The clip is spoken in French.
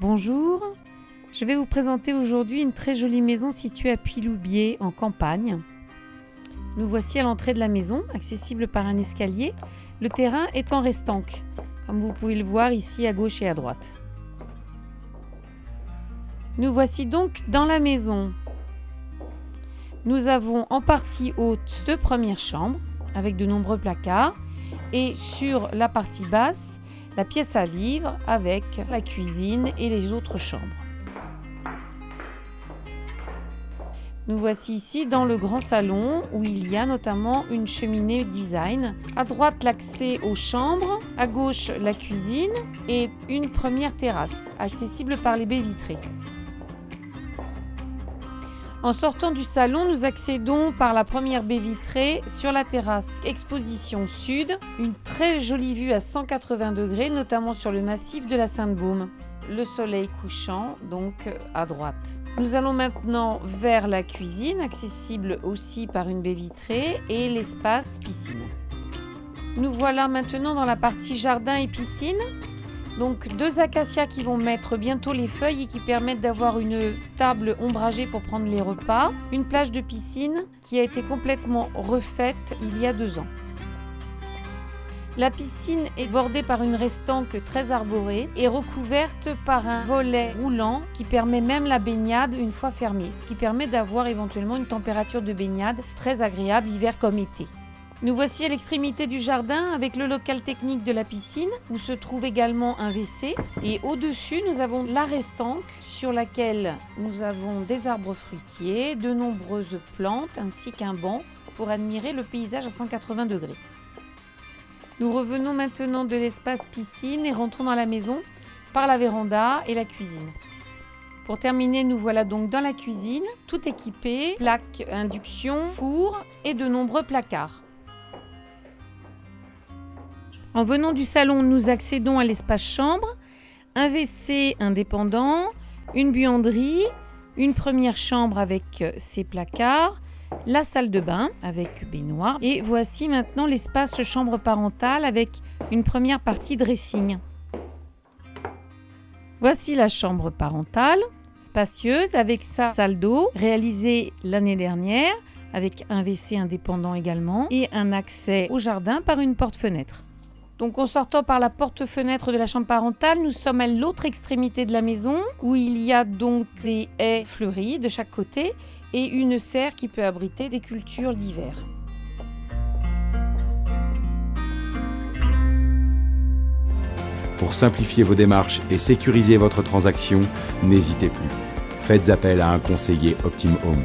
Bonjour, je vais vous présenter aujourd'hui une très jolie maison située à Puy-Loubiers en campagne. Nous voici à l'entrée de la maison, accessible par un escalier. Le terrain est en restanque, comme vous pouvez le voir ici à gauche et à droite. Nous voici donc dans la maison. Nous avons en partie haute 2 premières chambres avec de nombreux placards et sur la partie basse, la pièce à vivre avec la cuisine et les autres chambres. Nous voici ici dans le grand salon où il y a notamment une cheminée design. À droite, l'accès aux chambres, à gauche, la cuisine et une première terrasse accessible par les baies vitrées. En sortant du salon, nous accédons par la première baie vitrée sur la terrasse exposition sud, une très jolie vue à 180 degrés, notamment sur le massif de la Sainte-Baume. Le soleil couchant, donc à droite. Nous allons maintenant vers la cuisine, accessible aussi par une baie vitrée, et l'espace piscine. Nous voilà maintenant dans la partie jardin et piscine. Donc 2 acacias qui vont mettre bientôt les feuilles et qui permettent d'avoir une table ombragée pour prendre les repas. Une plage de piscine qui a été complètement refaite il y a 2 ans. La piscine est bordée par une restanque très arborée et recouverte par un volet roulant qui permet même la baignade une fois fermée, ce qui permet d'avoir éventuellement une température de baignade très agréable hiver comme été. Nous voici à l'extrémité du jardin avec le local technique de la piscine où se trouve également un WC et au-dessus nous avons la restanque sur laquelle nous avons des arbres fruitiers, de nombreuses plantes ainsi qu'un banc pour admirer le paysage à 180 degrés. Nous revenons maintenant de l'espace piscine et rentrons dans la maison par la véranda et la cuisine. Pour terminer, nous voilà donc dans la cuisine, tout équipé, plaque induction, four et de nombreux placards. En venant du salon, nous accédons à l'espace chambre, un WC indépendant, une buanderie, une première chambre avec ses placards, la salle de bain avec baignoire et voici maintenant l'espace chambre parentale avec une première partie dressing. Voici la chambre parentale, spacieuse avec sa salle d'eau réalisée l'année dernière avec un WC indépendant également et un accès au jardin par une porte-fenêtre. Donc en sortant par la porte-fenêtre de la chambre parentale, nous sommes à l'autre extrémité de la maison où il y a donc des haies fleuries de chaque côté et une serre qui peut abriter des cultures d'hiver. Pour simplifier vos démarches et sécuriser votre transaction, n'hésitez plus. Faites appel à un conseiller Optim Home.